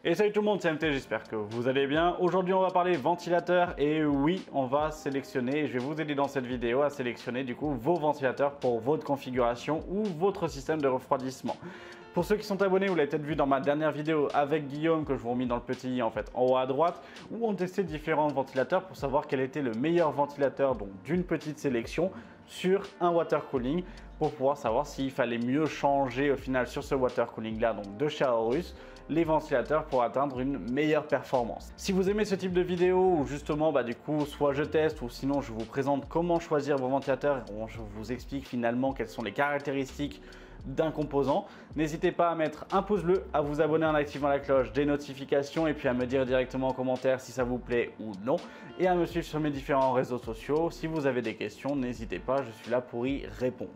Et salut tout le monde, c'est MT, j'espère que vous allez bien. Aujourd'hui on va parler ventilateur et oui, on va sélectionner, je vais vous aider dans cette vidéo à sélectionner du coup vos ventilateurs pour votre configuration ou votre système de refroidissement. Pour ceux qui sont abonnés, vous l'avez peut-être vu dans ma dernière vidéo avec Guillaume que je vous remis dans le petit i en fait en haut à droite, où on testait différents ventilateurs pour savoir quel était le meilleur ventilateur donc d'une petite sélection sur un water cooling pour pouvoir savoir s'il fallait mieux changer au final sur ce water cooling là donc de chez Aorus les ventilateurs pour atteindre une meilleure performance. Si vous aimez ce type de vidéo où justement du coup soit je teste ou sinon je vous présente comment choisir vos ventilateurs et je vous explique finalement quelles sont les caractéristiques d'un composant, n'hésitez pas à mettre un pouce bleu, à vous abonner en activant la cloche des notifications et puis à me dire directement en commentaire si ça vous plaît ou non et à me suivre sur mes différents réseaux sociaux. Si vous avez des questions, n'hésitez pas, je suis là pour y répondre.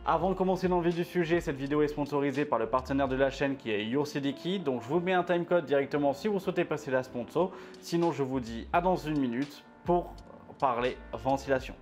Avant de commencer dans le vif du sujet, cette vidéo est sponsorisée par le partenaire de la chaîne qui est YourCDKey. Donc je vous mets un timecode directement si vous souhaitez passer la sponsor. Sinon je vous dis à dans une minute pour parler ventilation.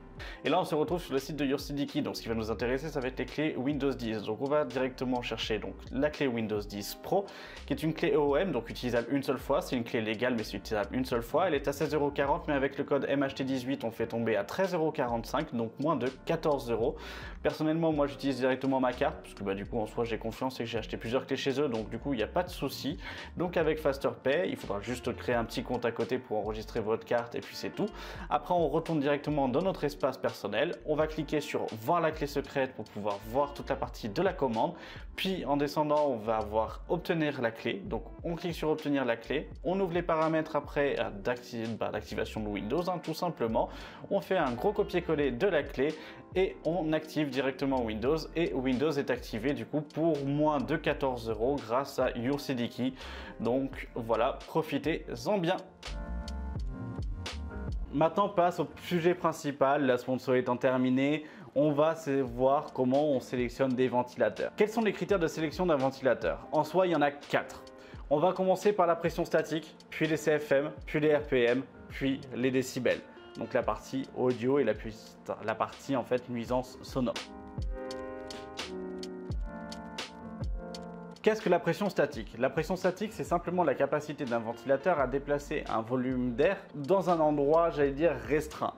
Et là on se retrouve sur le site de YourCDKey, donc ce qui va nous intéresser ça va être les clés Windows 10. Donc on va directement chercher donc la clé Windows 10 Pro qui est une clé EOM, donc utilisable une seule fois, c'est une clé légale mais c'est utilisable une seule fois. Elle est à 16,40 € mais avec le code MHT18 on fait tomber à 13,45 €, donc moins de 14 €. Personnellement moi j'utilise directement ma carte parce que du coup en soi j'ai confiance et que j'ai acheté plusieurs clés chez eux, donc du coup il n'y a pas de souci. Donc avec FasterPay il faudra juste créer un petit compte à côté pour enregistrer votre carte et puis c'est tout. Après on retourne directement dans notre espace personnel, on va cliquer sur voir la clé secrète pour pouvoir voir toute la partie de la commande, puis en descendant on va avoir obtenir la clé, donc on clique sur obtenir la clé, on ouvre les paramètres après d'activation de Windows tout simplement, on fait un gros copier-coller de la clé et on active directement Windows et Windows est activé du coup pour moins de 14 € grâce à YourCDKey. Donc voilà, profitez-en bien. Maintenant, on passe au sujet principal, la sponsor étant terminée, on va voir comment on sélectionne des ventilateurs. Quels sont les critères de sélection d'un ventilateur? En soi, il y en a 4. On va commencer par la pression statique, puis les CFM, puis les RPM, puis les décibels. Donc la partie audio et la partie en fait nuisance sonore. Qu'est-ce que la pression statique? La pression statique, c'est simplement la capacité d'un ventilateur à déplacer un volume d'air dans un endroit, j'allais dire, restreint.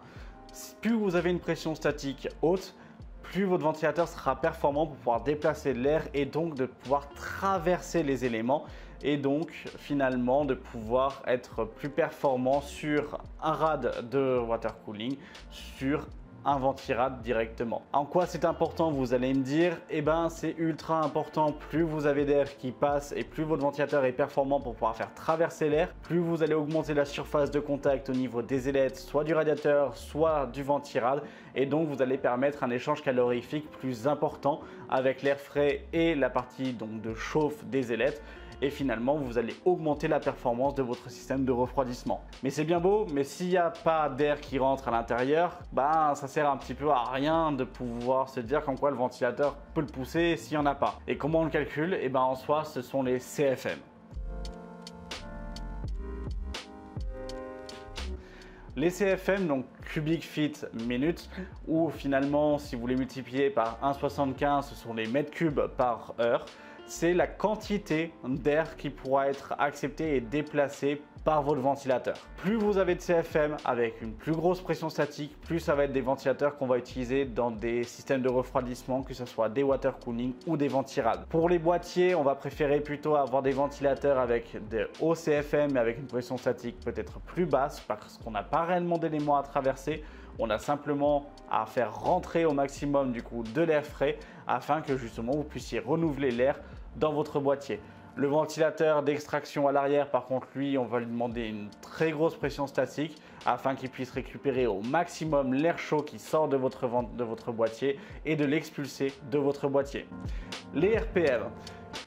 Plus vous avez une pression statique haute, plus votre ventilateur sera performant pour pouvoir déplacer l'air et donc de pouvoir traverser les éléments et donc finalement de pouvoir être plus performant sur un rad de water cooling, sur un ventirad directement. En quoi c'est important, vous allez me dire? Eh ben c'est ultra important. Plus vous avez d'air qui passe et plus votre ventilateur est performant pour pouvoir faire traverser l'air, plus vous allez augmenter la surface de contact au niveau des ailettes, soit du radiateur, soit du ventirad, et donc vous allez permettre un échange calorifique plus important avec l'air frais et la partie donc de chauffe des ailettes. Et finalement, vous allez augmenter la performance de votre système de refroidissement. Mais c'est bien beau, mais s'il n'y a pas d'air qui rentre à l'intérieur, ça sert un petit peu à rien de pouvoir se dire qu'en quoi le ventilateur peut le pousser s'il n'y en a pas. Et comment on le calcule? En soi, ce sont les CFM. Les CFM, donc cubic feet minutes, ou finalement, si vous les multipliez par 1,75, ce sont les mètres cubes par heure. C'est la quantité d'air qui pourra être acceptée et déplacée par votre ventilateur. Plus vous avez de CFM avec une plus grosse pression statique, plus ça va être des ventilateurs qu'on va utiliser dans des systèmes de refroidissement, que ce soit des water cooling ou des ventirades. Pour les boîtiers, on va préférer plutôt avoir des ventilateurs avec des hauts CFM mais avec une pression statique peut-être plus basse parce qu'on n'a pas réellement d'éléments à traverser. On a simplement à faire rentrer au maximum du coup de l'air frais afin que justement vous puissiez renouveler l'air dans votre boîtier. Le ventilateur d'extraction à l'arrière, par contre, lui, on va lui demander une très grosse pression statique afin qu'il puisse récupérer au maximum l'air chaud qui sort de votre boîtier et de l'expulser de votre boîtier. Les RPM.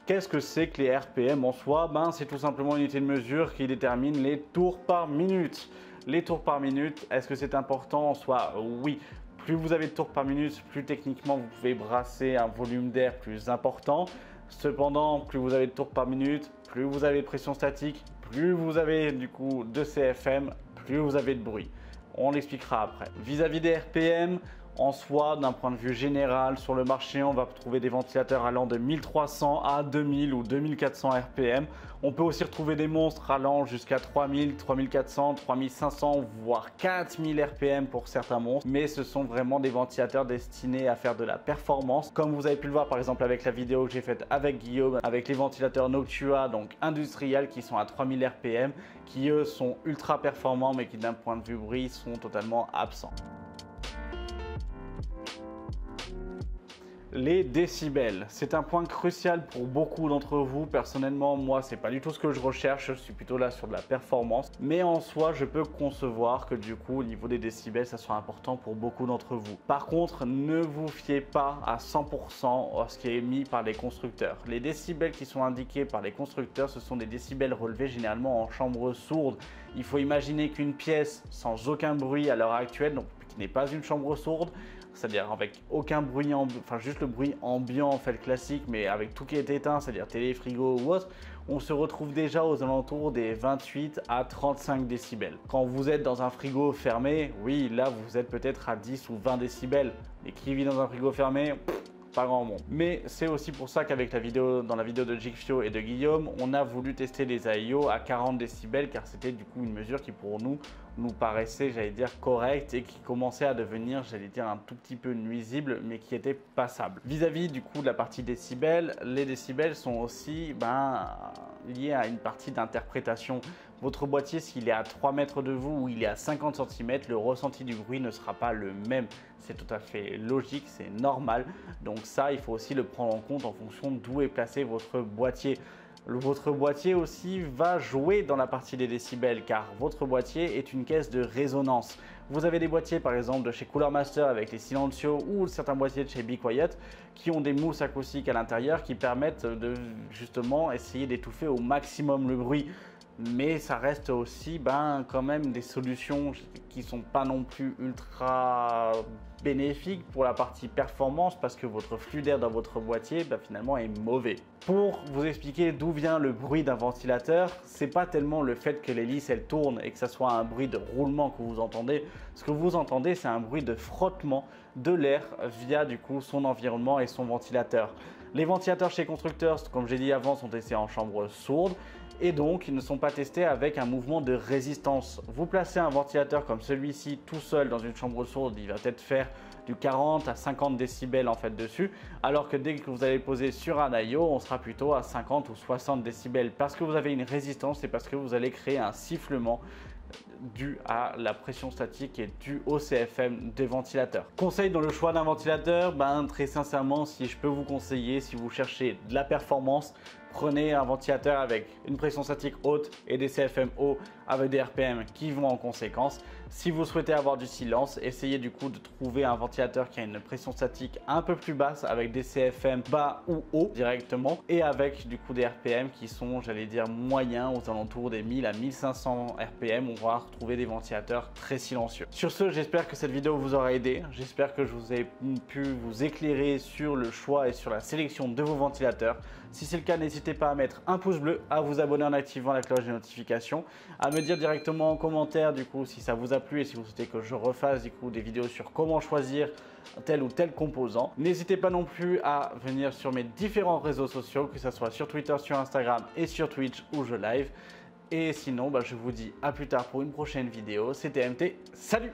Qu'est-ce que c'est que les RPM en soi? C'est tout simplement une unité de mesure qui détermine les tours par minute. Les tours par minute, est-ce que c'est important en soi? Oui. Plus vous avez de tours par minute, plus techniquement vous pouvez brasser un volume d'air plus important. Cependant, plus vous avez de tours par minute, plus vous avez de pression statique, plus vous avez du coup de CFM, plus vous avez de bruit. On l'expliquera après. Vis-à-vis des RPM, En soi, d'un point de vue général, sur le marché, on va trouver des ventilateurs allant de 1300 à 2000 ou 2400 RPM. On peut aussi retrouver des monstres allant jusqu'à 3000, 3400, 3500, voire 4000 RPM pour certains monstres. Mais ce sont vraiment des ventilateurs destinés à faire de la performance. Comme vous avez pu le voir par exemple avec la vidéo que j'ai faite avec Guillaume, avec les ventilateurs Noctua, donc industriels, qui sont à 3000 RPM, qui eux sont ultra performants mais qui d'un point de vue bruit sont totalement absents. Les décibels, c'est un point crucial pour beaucoup d'entre vous. Personnellement, moi, c'est pas du tout ce que je recherche. Je suis plutôt là sur de la performance. Mais en soi, je peux concevoir que du coup, au niveau des décibels, ça soit important pour beaucoup d'entre vous. Par contre, ne vous fiez pas à 100% à ce qui est mis par les constructeurs. Les décibels qui sont indiqués par les constructeurs, ce sont des décibels relevés généralement en chambre sourde. Il faut imaginer qu'une pièce sans aucun bruit à l'heure actuelle, donc qui n'est pas une chambre sourde, c'est-à-dire avec aucun bruit, enfin juste le bruit ambiant en fait classique, mais avec tout qui est éteint, c'est-à-dire télé, frigo ou autre, on se retrouve déjà aux alentours des 28 à 35 décibels. Quand vous êtes dans un frigo fermé, oui, là vous êtes peut-être à 10 ou 20 décibels. Mais qui vit dans un frigo fermé, pas grand monde. Mais c'est aussi pour ça qu'avec dans la vidéo de Jigfio et de Guillaume, on a voulu tester les AIO à 40 décibels car c'était du coup une mesure qui pour nous paraissait, j'allais dire, correcte et qui commençait à devenir, j'allais dire, un tout petit peu nuisible mais qui était passable. Vis-à-vis du coup de la partie décibels, les décibels sont aussi liés à une partie d'interprétation. Votre boîtier, s'il est à 3 mètres de vous ou il est à 50 cm, le ressenti du bruit ne sera pas le même. C'est tout à fait logique, c'est normal. Donc ça, il faut aussi le prendre en compte en fonction d'où est placé votre boîtier. Votre boîtier aussi va jouer dans la partie des décibels car votre boîtier est une caisse de résonance. Vous avez des boîtiers par exemple de chez Cooler Master avec les Silencio ou certains boîtiers de chez Be Quiet qui ont des mousses acoustiques à l'intérieur qui permettent de justement essayer d'étouffer au maximum le bruit. Mais ça reste aussi quand même des solutions qui sont pas non plus ultra bénéfiques pour la partie performance parce que votre flux d'air dans votre boîtier finalement est mauvais. Pour vous expliquer d'où vient le bruit d'un ventilateur, c'est pas tellement le fait que l'hélice elle tourne et que ça soit un bruit de roulement que vous entendez. Ce que vous entendez, c'est un bruit de frottement de l'air via du coup son environnement et son ventilateur. Les ventilateurs chez constructeurs, comme j'ai dit avant, sont testés en chambre sourde et donc ils ne sont pas testés avec un mouvement de résistance. Vous placez un ventilateur comme celui-ci tout seul dans une chambre sourde, il va peut-être faire du 40 à 50 décibels en fait dessus, alors que dès que vous allez poser sur un AIO, on sera plutôt à 50 ou 60 décibels parce que vous avez une résistance et parce que vous allez créer un sifflement dû à la pression statique et dû au CFM des ventilateurs. Conseil dans le choix d'un ventilateur, très sincèrement, si je peux vous conseiller, si vous cherchez de la performance, prenez un ventilateur avec une pression statique haute et des CFM hauts avec des RPM qui vont en conséquence. Si vous souhaitez avoir du silence, essayez du coup de trouver un ventilateur qui a une pression statique un peu plus basse avec des CFM bas ou hauts directement et avec du coup des RPM qui sont, j'allais dire, moyens aux alentours des 1000 à 1500 RPM. On va retrouver des ventilateurs très silencieux. Sur ce, j'espère que cette vidéo vous aura aidé. J'espère que je vous ai pu vous éclairer sur le choix et sur la sélection de vos ventilateurs. Si c'est le cas, n'hésitez pas à mettre un pouce bleu, à vous abonner en activant la cloche de notification, à me dire directement en commentaire du coup si ça vous a plu et si vous souhaitez que je refasse du coup des vidéos sur comment choisir tel ou tel composant. N'hésitez pas non plus à venir sur mes différents réseaux sociaux, que ce soit sur Twitter, sur Instagram et sur Twitch où je live. Et sinon, je vous dis à plus tard pour une prochaine vidéo. C'était MT, salut!